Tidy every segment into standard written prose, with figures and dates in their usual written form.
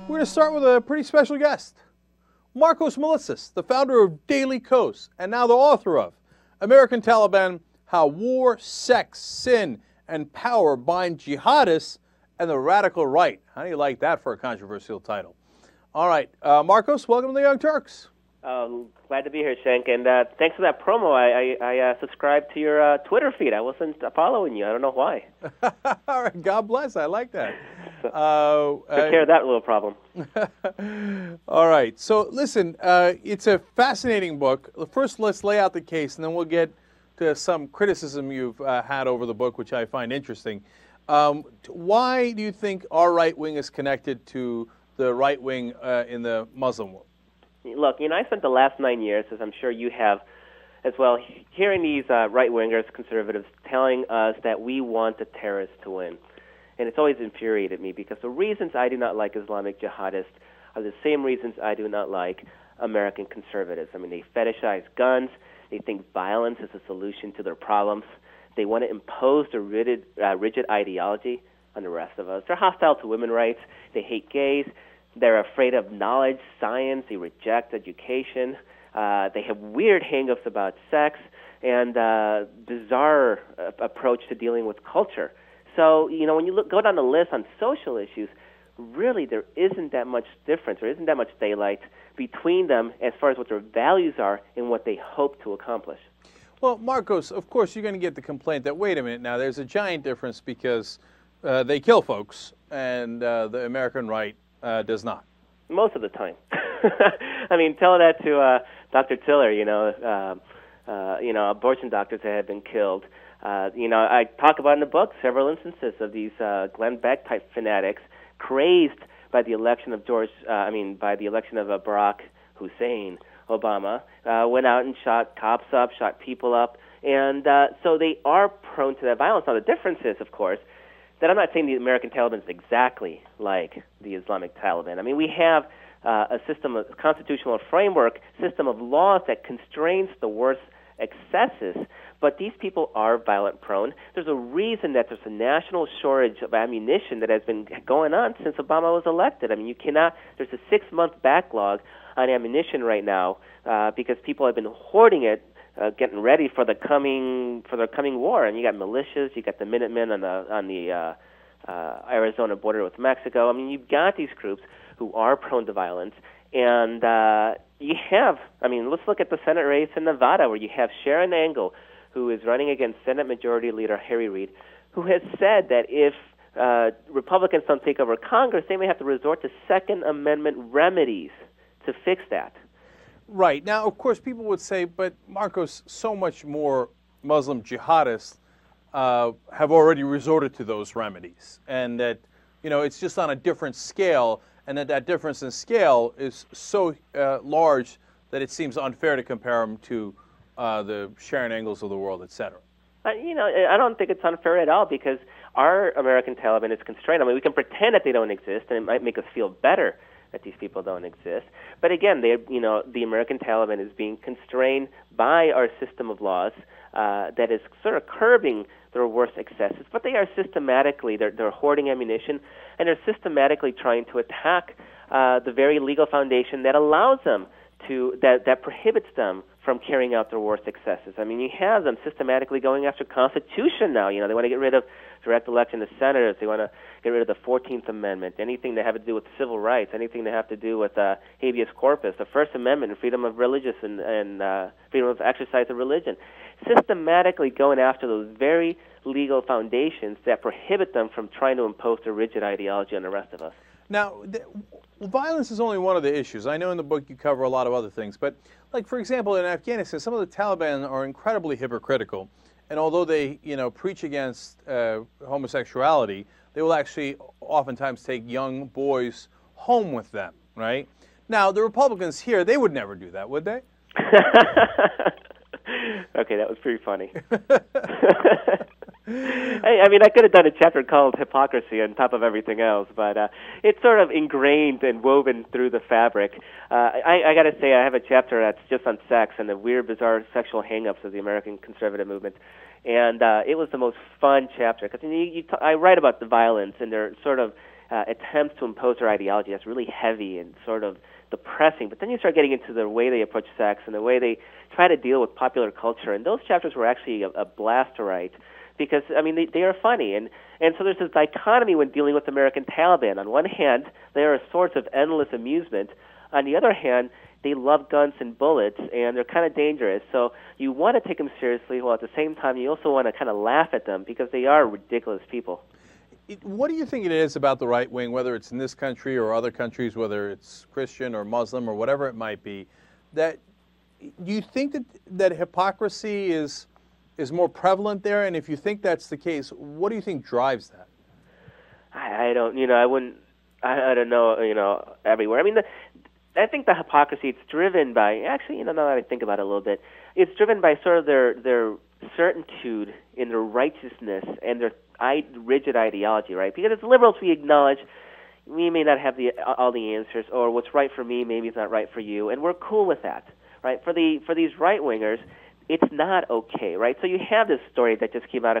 We're going to start with a pretty special guest. Markos Moulitsas, the founder of Daily Kos, and now the author of American Taliban, How War, Sex, Sin, and Power Bind Jihadists and the Radical Right. How do you like that for a controversial title? All right, Markos, welcome to the Young Turks. Glad to be here, Shank, and thanks for that promo. I subscribed to your Twitter feed. I wasn't following you. I don't know why. All right, God bless. I like that. Took care of that little problem. All right. So listen, it's a fascinating book. First, let's lay out the case, and then we'll get to some criticism you've had over the book, which I find interesting. Why do you think our right wing is connected to the right wing in the Muslim world? Look, I spent the last 9 years, as I'm sure you have as well, hearing these right-wingers, conservatives, telling us that we want the terrorists to win. And it's always infuriated me because the reasons I do not like Islamic jihadists are the same reasons I do not like American conservatives. I mean, they fetishize guns. They think violence is a solution to their problems. They want to impose their rigid ideology on the rest of us. They're hostile to women's rights. They hate gays. They're afraid of knowledge, science. They reject education. They have weird hang-ups about sex and bizarre approach to dealing with culture. So, when you go down the list on social issues, really there isn't that much difference, there isn't that much daylight between them as far as what their values are and what they hope to accomplish. Well, Markos, of course you're going to get the complaint that, wait a minute, now there's a giant difference because they kill folks and the American right does not. Most of the time. I mean, tell that to Dr. Tiller, abortion doctors that have been killed. I talk about in the book several instances of these Glenn Beck type fanatics crazed by the election of Barack Hussein Obama, went out and shot cops up, shot people up, and so they are prone to that violence. Now, the difference is, of course, that I'm not saying the American Taliban is exactly like the Islamic Taliban. I mean, we have a system, a constitutional framework, system of laws that constrains the worst excesses, but these people are violent prone. There's a reason that there's a national shortage of ammunition that has been going on since Obama was elected. I mean, there's a 6-month backlog on ammunition right now because people have been hoarding it, getting ready for the coming war. And you got militias, you got the Minutemen on the Arizona border with Mexico. I mean, you've got these groups who are prone to violence, and let's look at the Senate race in Nevada, where you have Sharon Angle, who is running against Senate Majority Leader Harry Reid, who has said that if Republicans don't take over Congress, they may have to resort to Second Amendment remedies to fix that. Right. Now, of course, people would say, but Markos, so much more Muslim jihadists have already resorted to those remedies, and that, it's just on a different scale, and that difference in scale is so large that it seems unfair to compare them to the Sharon Angles of the world, et cetera. I don't think it's unfair at all because our American Taliban is constrained. I mean, we can pretend that they don't exist, and it might make us feel better that these people don't exist. But again, the American Taliban is being constrained by our system of laws that is sort of curbing their worst excesses. But they are systematically, they're hoarding ammunition, and they're systematically trying to attack the very legal foundation that allows them that prohibits them from carrying out their worst excesses. I mean, you have them systematically going after Constitution now. They want to get rid of direct election of senators. They want to get rid of the 14th Amendment, anything that have to do with civil rights, anything that have to do with habeas corpus, the First Amendment, and freedom of religious and freedom of exercise of religion. Systematically going after those very legal foundations that prohibit them from trying to impose their rigid ideology on the rest of us. Now, violence is only one of the issues. I know in the book you cover a lot of other things, but like, for example, in Afghanistan, some of the Taliban are incredibly hypocritical, and although they, preach against homosexuality, they will actually oftentimes take young boys home with them, right? Now, the Republicans here, they would never do that, would they? Okay, that was pretty funny. I could have done a chapter called Hypocrisy on top of everything else, but it's sort of ingrained and woven through the fabric. I got to say, I have a chapter that's just on sex and the weird, bizarre sexual hang-ups of the American conservative movement. And it was the most fun chapter because I write about the violence, and they're sort of attempts to impose their ideology that's really heavy and sort of depressing. But then you start getting into the way they approach sex and the way they try to deal with popular culture. And those chapters were actually a blast to write because, I mean, they are funny. And so there's this dichotomy when dealing with American Taliban. On one hand, they are a source of endless amusement. On the other hand, they love guns and bullets, and they're kind of dangerous. So you want to take them seriously, while at the same time you also want to kind of laugh at them because they are ridiculous people. What do you think it is about the right wing, whether it's in this country or other countries, whether it's Christian or Muslim or whatever it might be, that do you think that hypocrisy is more prevalent there? And if you think that's the case, what do you think drives that? I don't, I don't know, everywhere. I mean, I think the hypocrisy, it's driven by, actually, now that I think about it a little bit, it's driven by sort of their certitude in their righteousness and their rigid ideology, right? Because as liberals, we acknowledge we may not have all the answers, or what's right for me maybe is not right for you, and we're cool with that, right? For these right-wingers, it's not okay, right? So you have this story that just came out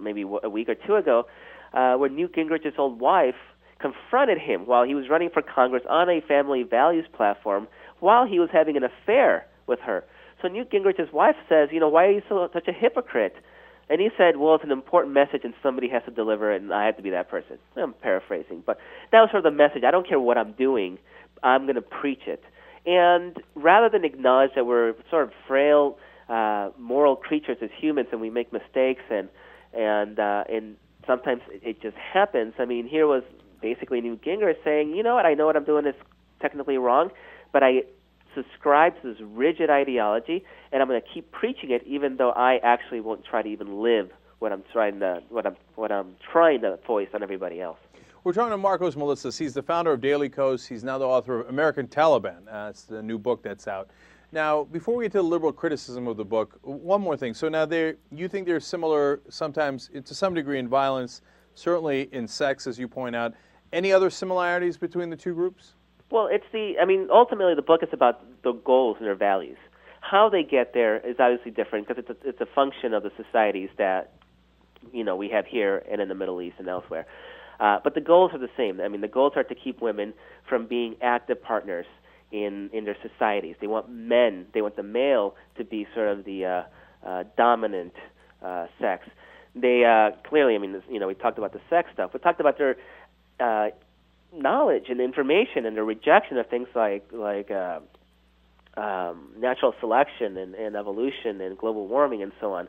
maybe a week or two ago, where Newt Gingrich's old wife confronted him while he was running for Congress on a family values platform while he was having an affair with her. So Newt Gingrich's wife says, why are you such a hypocrite? And he said, well, it's an important message and somebody has to deliver it and I have to be that person. I'm paraphrasing, but that was sort of the message. I don't care what I'm doing, I'm going to preach it. And rather than acknowledge that we're sort of frail, moral creatures as humans and we make mistakes and sometimes it just happens. I mean, here was basically Newt Gingrich saying, you know what I'm doing is technically wrong, but I subscribe to this rigid ideology, and I'm going to keep preaching it, even though I actually won't try to even live what I'm trying to voice on everybody else. We're talking to Markos Moulitsas. He's the founder of Daily Kos. He's now the author of American Taliban. It's the new book that's out. Now, before we get to the liberal criticism of the book, one more thing. So now you think they're similar sometimes to some degree in violence, certainly in sex, as you point out. Any other similarities between the two groups? Well, ultimately the book is about the goals and their values. How they get there is obviously different because it's a function of the societies that, we have here and in the Middle East and elsewhere. But the goals are the same. I mean, the goals are to keep women from being active partners in their societies. They want the male to be sort of the dominant sex. They clearly, we talked about the sex stuff. We talked about their knowledge and information and the rejection of things like natural selection and evolution and global warming and so on,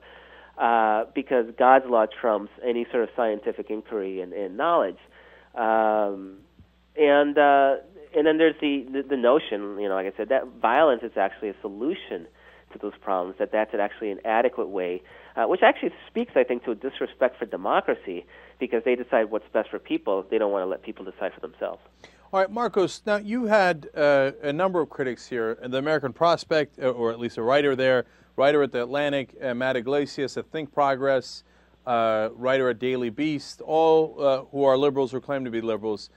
because God's law trumps any sort of scientific inquiry and knowledge. And then there's the notion, like I said, that violence is actually a solution to those problems, that's actually an adequate way, which actually speaks, I think, to a disrespect for democracy, because they decide what's best for people. They don't want to let people decide for themselves. All right, Markos, now you had a number of critics here, the American Prospect, or at least a writer there, writer at The Atlantic, Matt Iglesias at Think Progress, writer at Daily Beast, all who are liberals or claim to be liberals,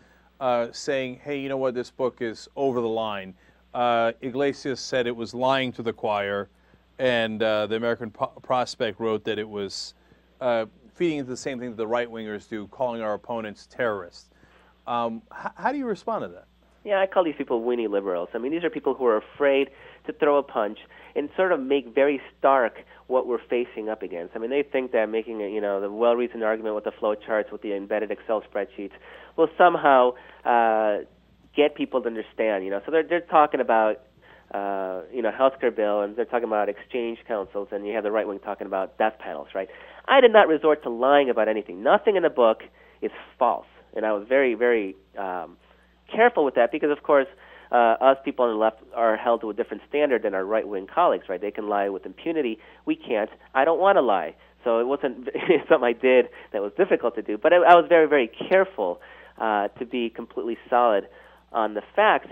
saying, hey, you know what, this book is over the line. Iglesias said it was lying to the choir, and the American Prospect wrote that it was feeding into the same thing that the right-wingers do, calling our opponents terrorists. How do you respond to that? Yeah, I call these people weenie liberals. I mean, these are people who are afraid to throw a punch and sort of make very stark what we're facing up against. I mean, they think that making the well-reasoned argument with the flow charts, with the embedded Excel spreadsheets, will somehow get people to understand. So they're talking about healthcare bill, and they're talking about exchange councils, and you have the right wing talking about death panels, right? I did not resort to lying about anything. Nothing in the book is false, and I was very, very careful with that because, of course, us people on the left are held to a different standard than our right-wing colleagues, right? They can lie with impunity. We can't. I don't want to lie. So it wasn't something I did that was difficult to do. But I was very, very careful to be completely solid on the facts.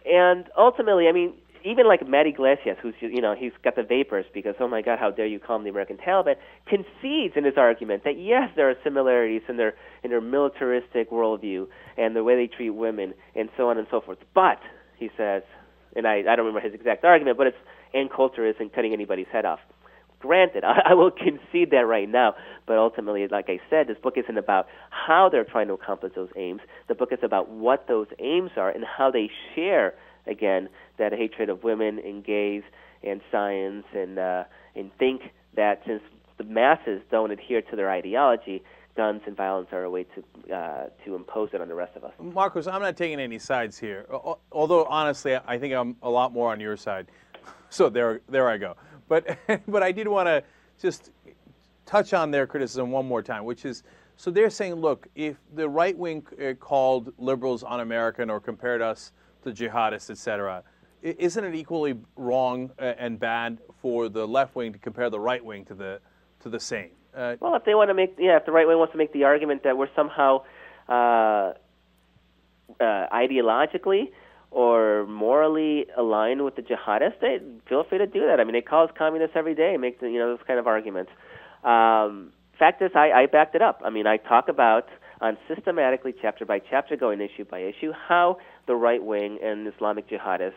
And ultimately, I mean, even like Matt Iglesias, who's, he's got the vapors because, oh my God, how dare you call him the American Taliban, concedes in his argument that yes, there are similarities in their militaristic worldview and the way they treat women and so on and so forth. But, he says, and I don't remember his exact argument, but it's, and culture isn't cutting anybody's head off. Granted, I will concede that right now, but ultimately, like I said, this book isn't about how they're trying to accomplish those aims. The book is about what those aims are and how they share, again, that hatred of women and gays and science, and think that since the masses don't adhere to their ideology, guns and violence are a way to impose it on the rest of us. Markos, I'm not taking any sides here, although honestly, I think I'm a lot more on your side. So there I go. But but I did want to just touch on their criticism one more time, which is, so they're saying, look, if the right wing called liberals un-American or compared us to jihadists, etc., isn't it equally wrong and bad for the left wing to compare the right wing to the same? Well, if they want to if the right wing wants to make the argument that we're somehow ideologically or morally aligned with the jihadists, they feel free to do that. I mean, they call us communists every day and make those kind of arguments. Fact is, I backed it up. I mean, I talk about systematically, chapter by chapter, going issue by issue, how the right wing and Islamic jihadists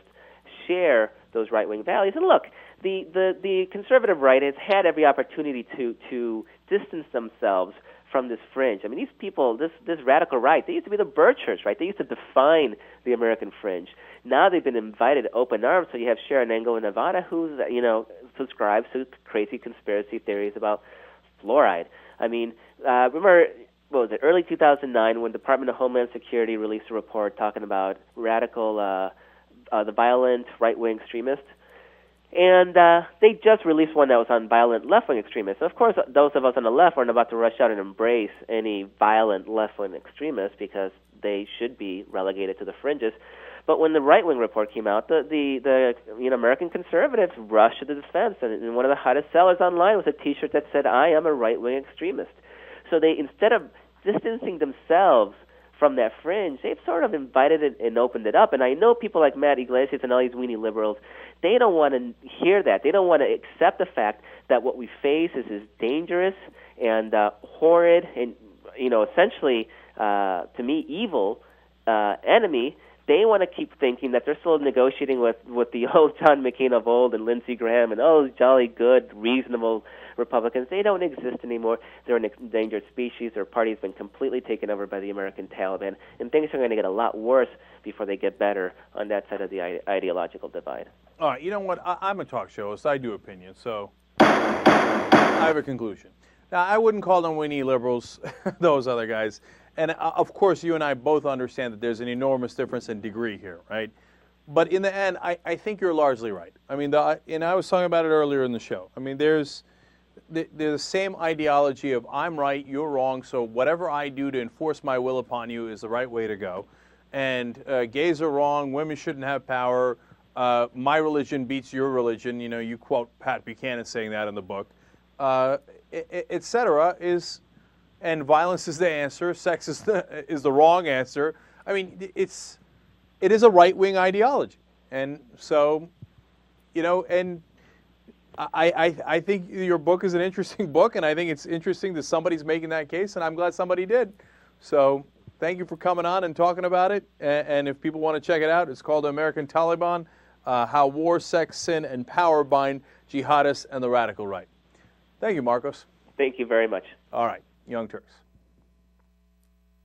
share those right-wing values. And look, the conservative right has had every opportunity to distance themselves from this fringe. I mean, these people, this radical right, they used to be the Birchers, right? They used to define the American fringe. Now they've been invited open arms. So you have Sharon Engel in Nevada, who's subscribes to crazy conspiracy theories about fluoride. I mean, remember, what was it, early 2009, when the Department of Homeland Security released a report talking about radical, the violent right-wing extremists. And they just released one that was on violent left-wing extremists. Of course, those of us on the left aren't about to rush out and embrace any violent left-wing extremists because they should be relegated to the fringes. But when the right-wing report came out, the American conservatives rushed to the defense. And one of the hottest sellers online was a T-shirt that said, "I am a right-wing extremist." So they, instead of distancing themselves from that fringe, they've sort of invited it and opened it up. And I know people like Matt Iglesias and all these weenie liberals, they don't want to hear that. They don't want to accept the fact that what we face is this dangerous and horrid and, essentially, to me, evil enemy. They want to keep thinking that they're still negotiating with the old John McCain of old and Lindsey Graham and jolly good, reasonable Republicans. They don't exist anymore. They're an endangered species. Their party's been completely taken over by the American Taliban, and things are going to get a lot worse before they get better on that side of the ideological divide. All right, you know what? I'm a talk show host. I do opinions, so I have a conclusion. Now, I wouldn't call them weenie liberals, those other guys. And, of course, you and I both understand that there's an enormous difference in degree here, right? But in the end, I think you're largely right. I mean, and I was talking about it earlier in the show. I mean, there's the same ideology of I'm right, you're wrong, so whatever I do to enforce my will upon you is the right way to go. And gays are wrong, women shouldn't have power, my religion beats your religion. You quote Pat Buchanan saying that in the book, et cetera, and violence is the answer, sex is the wrong answer. I mean, it is a right-wing ideology. And so, and I think your book is an interesting book, and I think it's interesting that somebody's making that case, and I'm glad somebody did. So thank you for coming on and talking about it. And if people want to check it out, it's called American Taliban, How War, Sex, Sin, and Power Bind Jihadists and the Radical Right. Thank you, Markos. Thank you very much. All right, Young Turks.